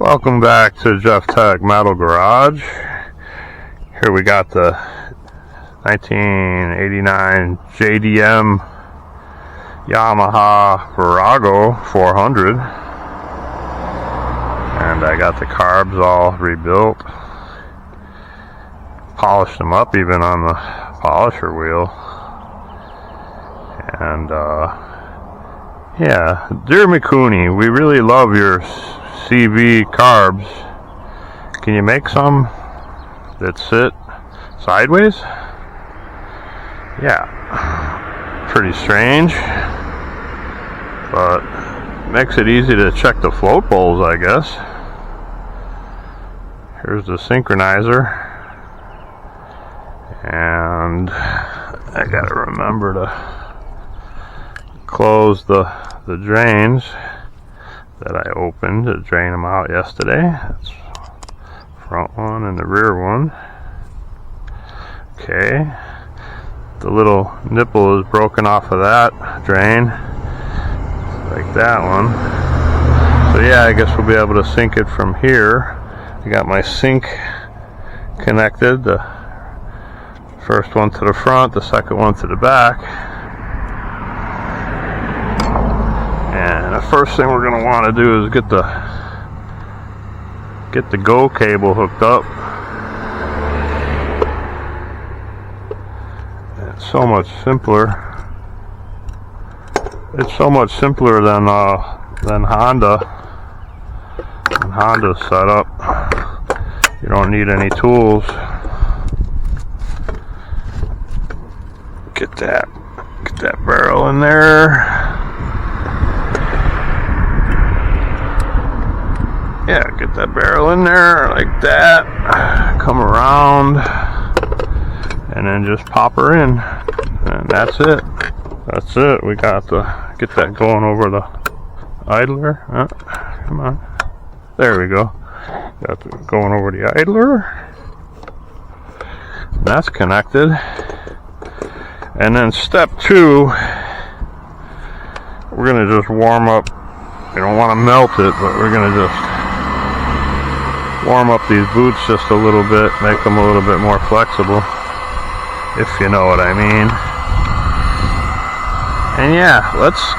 Welcome back to Jeff Tech Metal Garage. Here we got the 1989 JDM Virago 400, and I got the carbs all rebuilt, polished them up even on the polisher wheel, and yeah, dear Mikuni, we really love your CV carbs. Can you make some that sit sideways? Yeah, pretty strange, but makes it easy to check the float bowls, I guess. Here's the synchronizer, and I gotta remember to close the drains that I opened to drain them out yesterday. That's front one and the rear one. Okay, the little nipple is broken off of that drain, like that one. So yeah, I guess we'll be able to sink it from here. I got my sink connected, the first one to the front, the second one to the back. And the first thing we're going to want to do is get the go cable hooked up. It's so much simpler. It's so much simpler than Honda's setup. You don't need any tools. Get that barrel in there. Yeah, get that barrel in there like that. Come around and then just pop her in, and that's it. That's it. We got to get that going over the idler. Come on. There we go. Got the going over the idler. That's connected. And then step 2, we're gonna just warm up. We don't want to melt it, but we're gonna just warm up these boots just a little bit, make them a little bit more flexible, if you know what I mean. And yeah, let's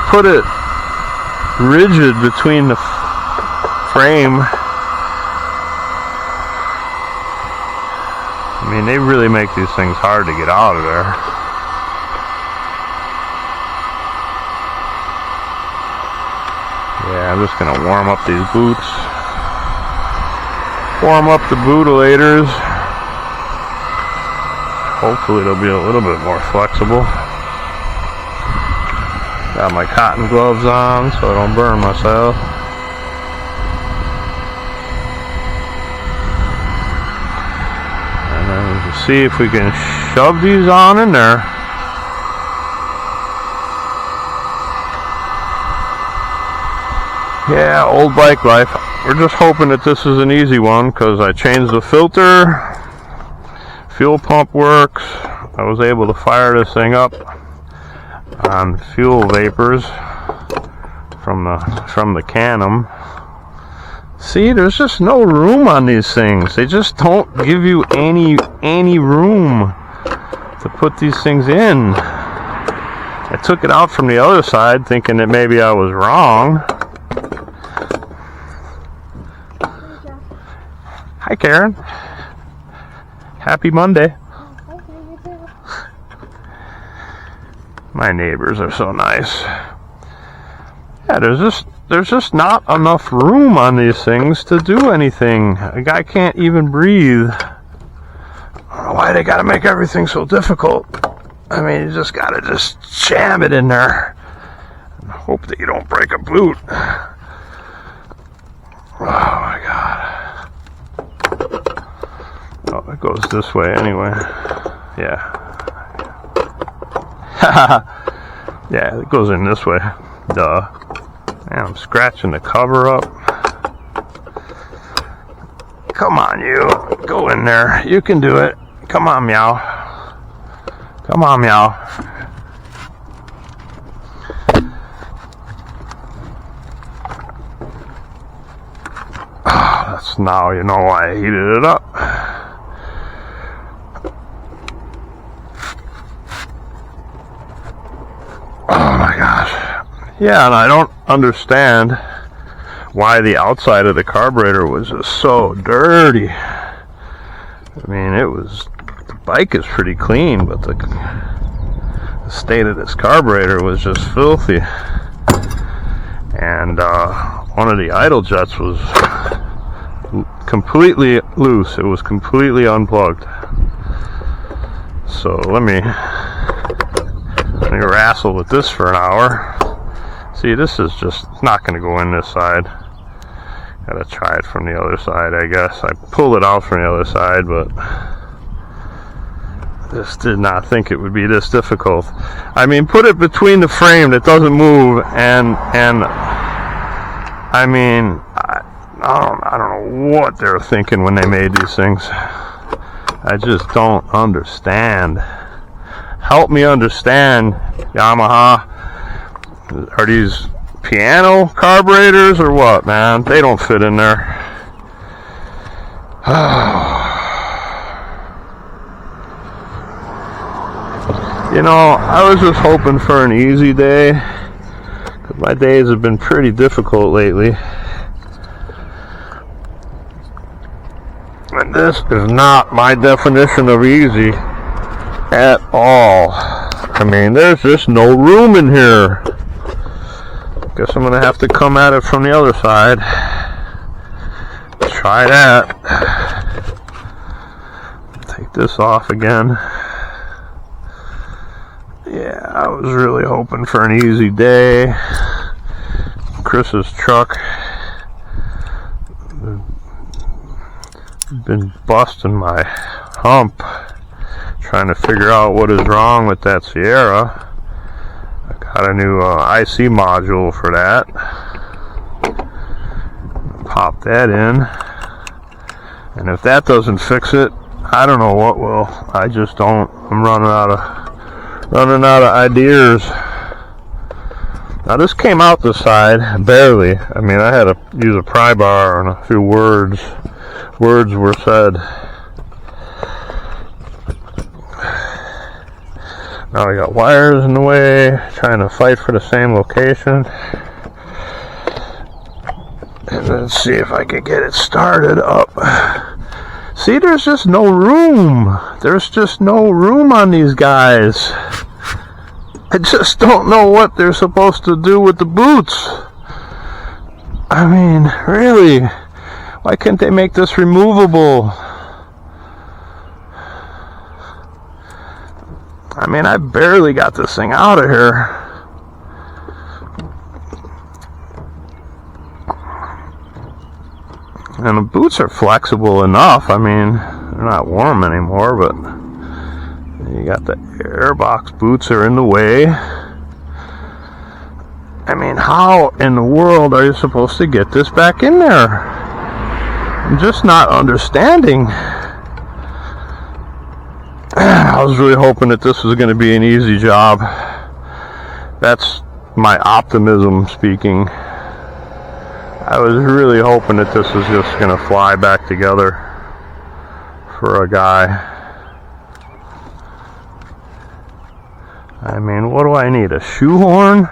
put it rigid between the frame. I mean, they really make these things hard to get out of there. Yeah, I'm just gonna warm up these boots. Warm up the bootlators. Hopefully they'll be a little bit more flexible. Got my cotton gloves on so I don't burn myself. And then we'll just see if we can shove these on in there. Yeah, old bike life. We're just hoping that this is an easy one, because I changed the filter, fuel pump works. I was able to fire this thing up on fuel vapors from the Canam. See, there's just no room on these things. They just don't give you any room to put these things in. I took it out from the other side thinking that maybe I was wrong. Hi, Karen. Happy Monday. My neighbors are so nice. Yeah, there's just not enough room on these things to do anything. A guy can't even breathe. I don't know why they gotta make everything so difficult. I mean, you just gotta just jam it in there and hope that you don't break a boot. Oh my God. Oh, it goes this way anyway. Yeah. Yeah, it goes in this way. Duh. Man, I'm scratching the cover up. Come on, you. Go in there. You can do it. Come on, Meow. Come on, Meow. That's now you know why I heated it up. Oh my gosh. Yeah, and I don't understand why the outside of the carburetor was just so dirty. I mean, the bike is pretty clean, but the state of this carburetor was just filthy. And one of the idle jets was completely loose. It was completely unplugged. So let me wrestle with this for an hour. See, this is just not going to go in this side. Gotta try it from the other side, I guess. I pulled it out from the other side, but just did not think it would be this difficult. I mean, put it between the frame that doesn't move and I mean, I don't know what they were thinking when they made these things. I just don't understand. Help me understand, Yamaha. Are these piano carburetors or what, man? They don't fit in there. You know, I was just hoping for an easy day, because my days have been pretty difficult lately. And this is not my definition of easy at all. I mean, there's just no room in here. Guess I'm gonna have to come at it from the other side. Try that. Take this off again. Yeah, I was really hoping for an easy day. Chris's truck been busting my hump, trying to figure out what is wrong with that Sierra. I got a new IC module for that. Pop that in, and if that doesn't fix it, I don't know what will. I just don't. I'm running out of ideas. Now this came out this side barely. I mean, I had to use a pry bar and a few words were said. Now I got wires in the way, trying to fight for the same location. And let's see if I can get it started up. See, there's just no room. There's just no room on these guys. I just don't know what they're supposed to do with the boots. I mean, really, why can't they make this removable? I mean, I barely got this thing out of here. And the boots are flexible enough. I mean, they're not warm anymore, but you got the airbox boots are in the way. I mean, how in the world are you supposed to get this back in there? I'm just not understanding. I was really hoping that this was going to be an easy job. That's my optimism speaking. I was really hoping that this was just going to fly back together for a guy. I mean, what do I need? A shoehorn?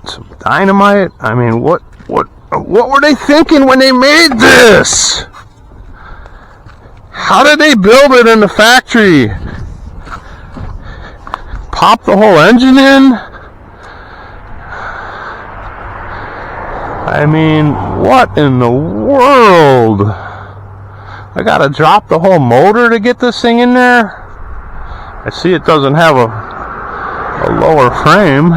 Some dynamite? I mean, what were they thinking when they made this? How did they build it in the factory? Pop the whole engine in? I mean, what in the world? I gotta drop the whole motor to get this thing in there? I see it doesn't have a lower frame.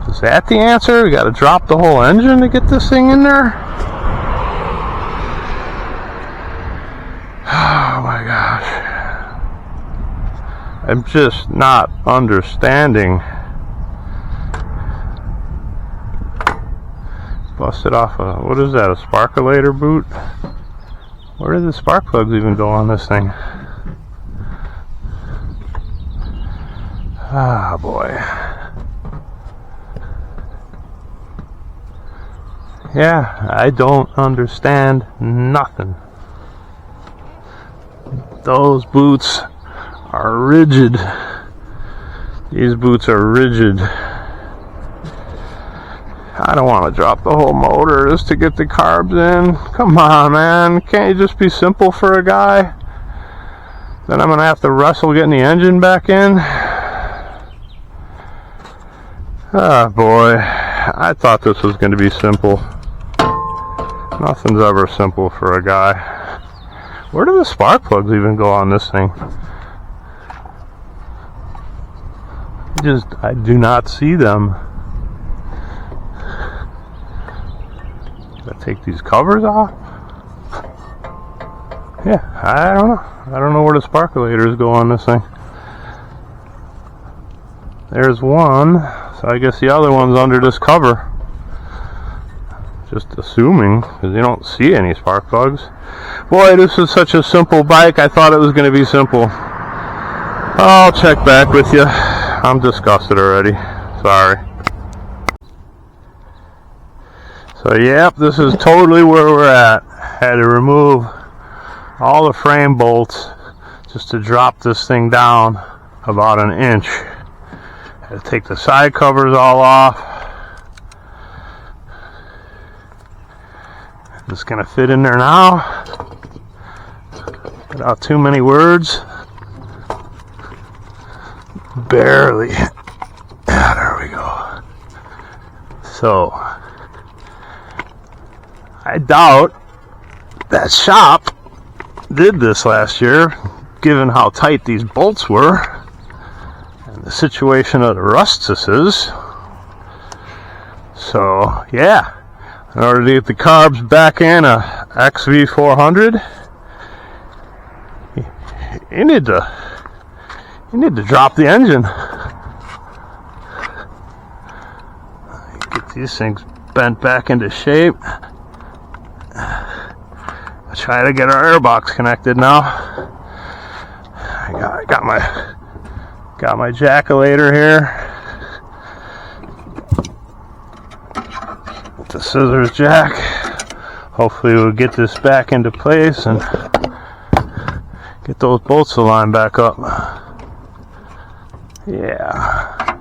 Is that the answer? We gotta drop the whole engine to get this thing in there? Oh my gosh. I'm just not understanding. Busted off a, what is that, a sparkulator boot? Where did the spark plugs even go on this thing? Ah, boy. Yeah, I don't understand nothing. Those boots are rigid. These boots are rigid. I don't want to drop the whole motor just to get the carbs in. Come on, man. Can't you just be simple for a guy? Then I'm going to have to wrestle getting the engine back in. Ah, boy. I thought this was going to be simple. Nothing's ever simple for a guy. Where do the spark plugs even go on this thing? I do not see them. Gotta take these covers off? Yeah, I don't know. I don't know where the sparkulators go on this thing. There's one, so I guess the other one's under this cover. Just assuming, because you don't see any spark plugs. Boy, this is such a simple bike. I thought it was going to be simple. I'll check back with you. I'm disgusted already. Sorry. So, yep, this is totally where we're at. Had to remove all the frame bolts just to drop this thing down about an inch. Had to take the side covers all off. Just gonna fit in there now without too many words. Barely. There we go. So I doubt that shop did this last year, given how tight these bolts were and the situation of the rustices. So yeah, in order to get the carbs back in a XV400, you need to drop the engine. Get these things bent back into shape. Try to get our airbox connected now. I got my jackulator here. With the scissors jack. Hopefully we'll get this back into place and get those bolts aligned back up. Yeah.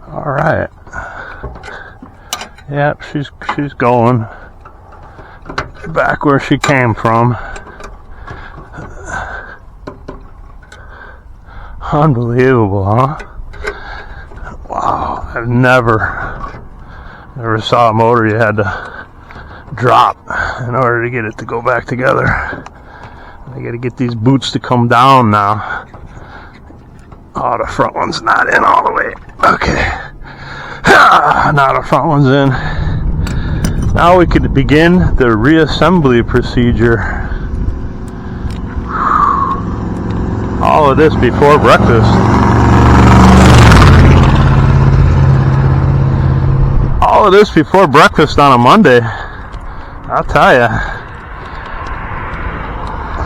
All right. Yep, she's going back where she came from. Unbelievable, huh? Wow, I've never saw a motor you had to drop in order to get it to go back together. I gotta get these boots to come down now. Oh, the front one's not in all the way. Okay. Now the front one's in. Now we could begin the reassembly procedure. All of this before breakfast. All of this before breakfast on a Monday. I'll tell ya.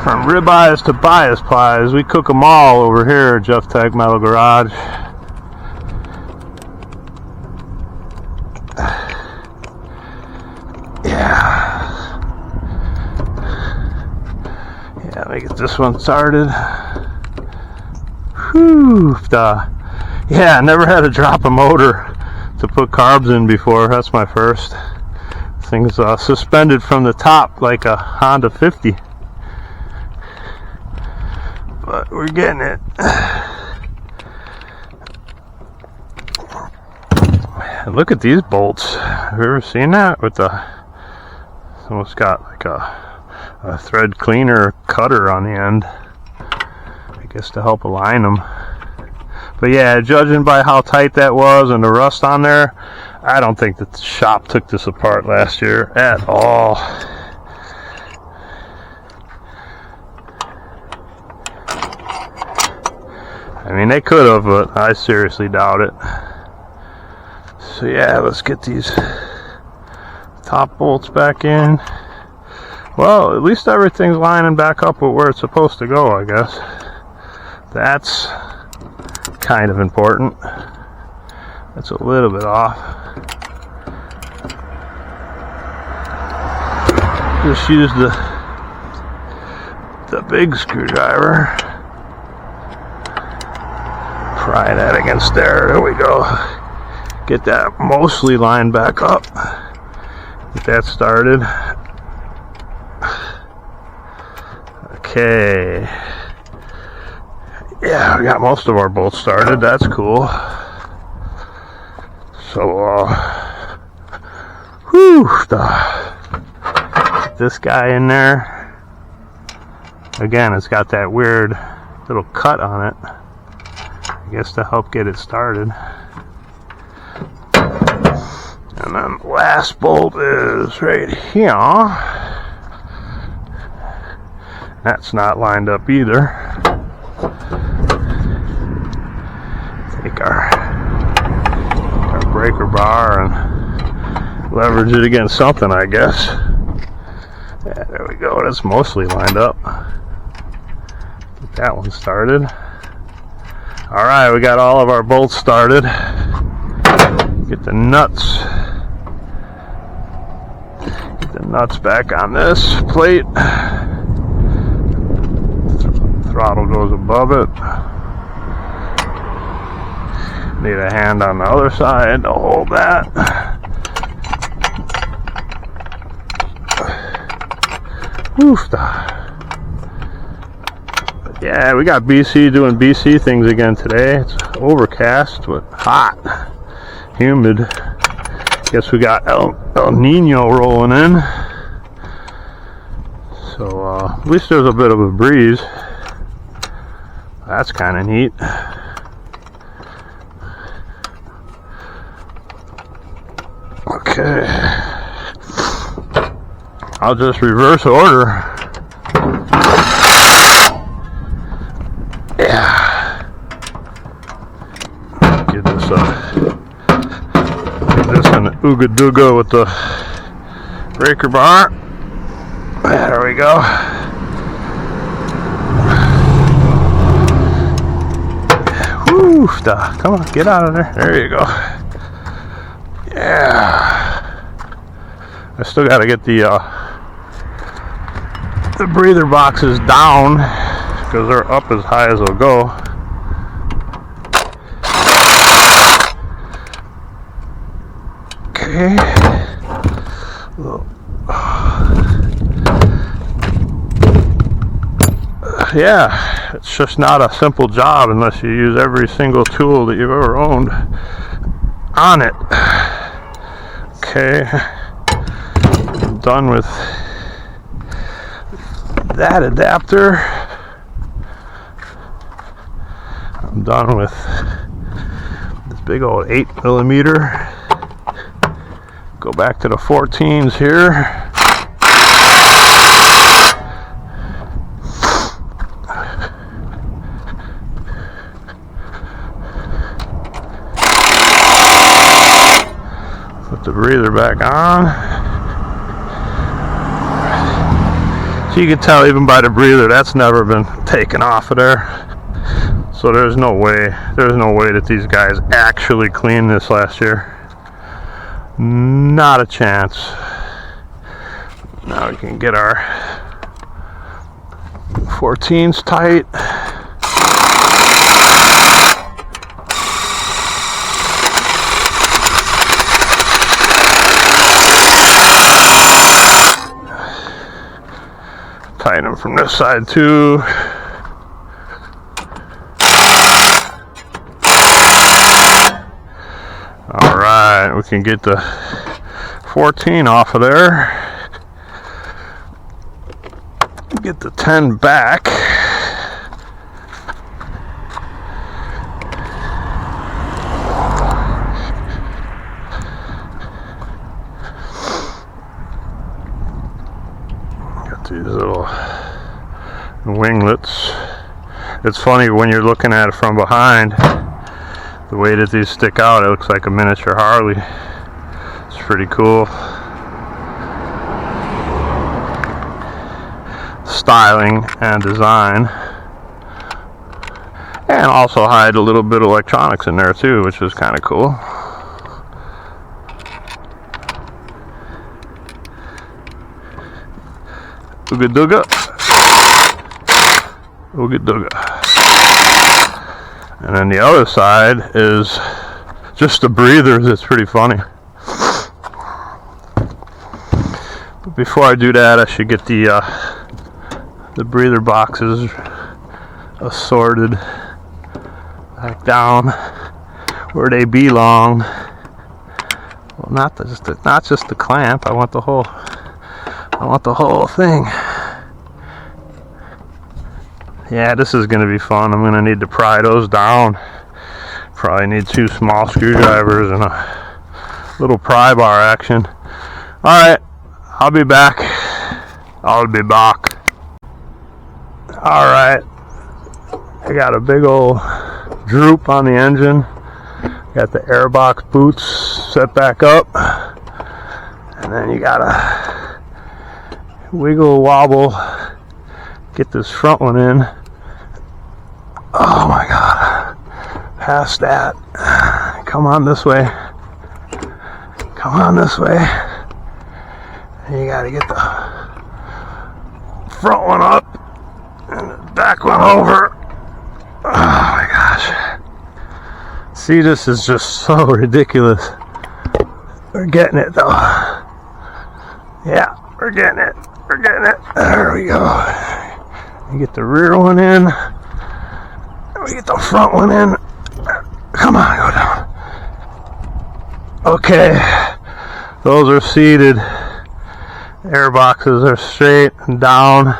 From ribeyes to bias pies, we cook them all over here at Jeff Tech Metal Garage. Yeah, let me get this one started. Whew. Yeah, I never had to drop a motor to put carbs in before. That's my first. Thing's suspended from the top like a Honda 50. But we're getting it. Look at these bolts. Have you ever seen that? With the, it's almost got like a thread cleaner cutter on the end, I guess, to help align them. But yeah, judging by how tight that was and the rust on there, I don't think that the shop took this apart last year at all. I mean, they could have, but I seriously doubt it. So yeah, let's get these top bolts back in. Well, at least everything's lining back up with where it's supposed to go, I guess. That's kind of important. That's a little bit off. just use the big screwdriver. Pry that against there. There we go. Get that mostly lined back up. Get that started. Okay. Yeah, we got most of our bolts started. That's cool. So, this guy in there. Again, it's got that weird little cut on it. I guess to help get it started. And then the last bolt is right here. That's not lined up either. Take our breaker bar and leverage it against something, I guess. Yeah, there we go. That's mostly lined up. Get that one started. Alright, we got all of our bolts started. Get the nuts. Get the nuts back on this plate. Throttle goes above it. Need a hand on the other side to hold that. Oof. Yeah, we got BC doing BC things again today. It's overcast but hot, humid. Guess we got El Nino rolling in. So at least there's a bit of a breeze. That's kind of neat. Okay. I'll just reverse order. Yeah. Get this an ooga dooga with the breaker bar. There we go. Woo! Come on, get out of there. There you go. Yeah. I still got to get the breather boxes down because they're up as high as they'll go. Okay. Yeah, it's just not a simple job unless you use every single tool that you've ever owned on it. Okay, I'm done with that adapter. I'm done with this big old 8mm. Go back to the 14s here. Put the breather back on. So you can tell even by the breather that's never been taken off of there. So there's no way that these guys actually cleaned this last year. Not a chance. Now we can get our 14s tight. Tighten them from this side too. Alright, we can get the 14 off of there. Get the 10 back. Got these little winglets. It's funny when you're looking at it from behind. The way that these stick out, it looks like a miniature Harley. It's pretty cool. Styling and design. And also hide a little bit of electronics in there too, which is kind of cool. Ooga dooga. Ooga dooga. And then the other side is just the breathers. It's pretty funny. But before I do that, I should get the breather boxes assorted back down where they belong. Well, not just the clamp. I want the whole thing. Yeah, this is going to be fun. I'm going to need to pry those down. Probably need 2 small screwdrivers and a little pry bar action. Alright, I'll be back. Alright, I got a big old droop on the engine. Got the airbox boots set back up. And then you gotta wiggle wobble, get this front one in. Oh my god, past that. Come on this way. And you gotta get the front one up and the back one over. Oh my gosh. See, this is just so ridiculous. We're getting it though. Yeah, we're getting it. There we go. You get the rear one in. We get the front one in. Come on, go down. Okay, those are seated. Air boxes are straight and down.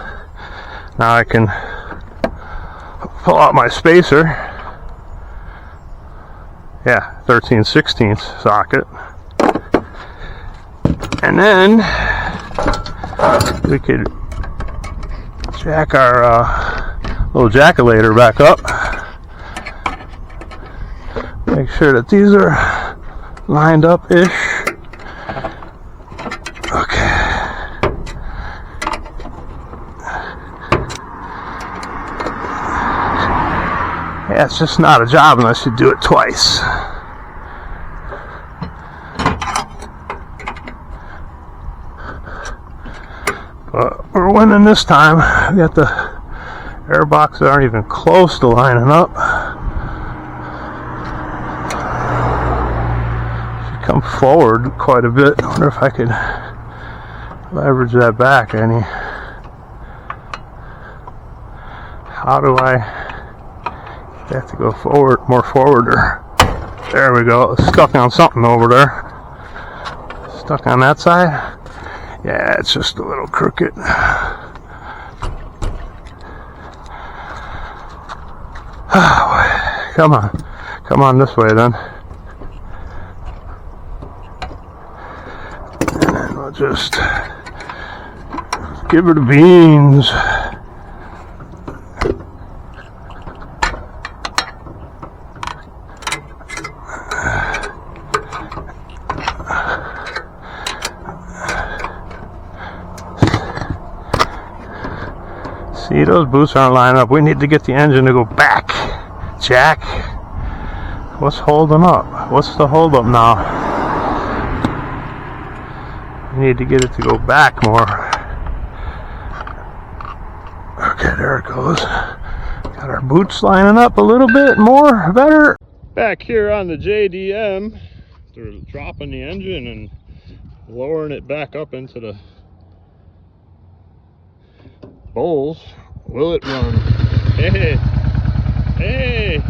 Now I can pull out my spacer. Yeah, 13/16 socket. And then we could jack our little jackulator back up. Make sure that these are lined up-ish. Okay. Yeah, it's just not a job unless you do it twice. But we're winning this time. We got the air boxes aren't even close to lining up. Should come forward quite a bit. I wonder if I could leverage that back any. How do I have to go forward, more forward? Or there we go. It's stuck on something over there. Stuck on that side. Yeah, it's just a little crooked. Come on this way then. And then we'll just give her the beans. See, those boots aren't lining up. We need to get the engine to go back. Jack, what's holding up? What's the hold up now? We need to get it to go back more. Okay, there it goes. Got our boots lining up a little bit more, better. Back here on the JDM, they're dropping the engine and lowering it back up into the bowls. Will it run? Hey,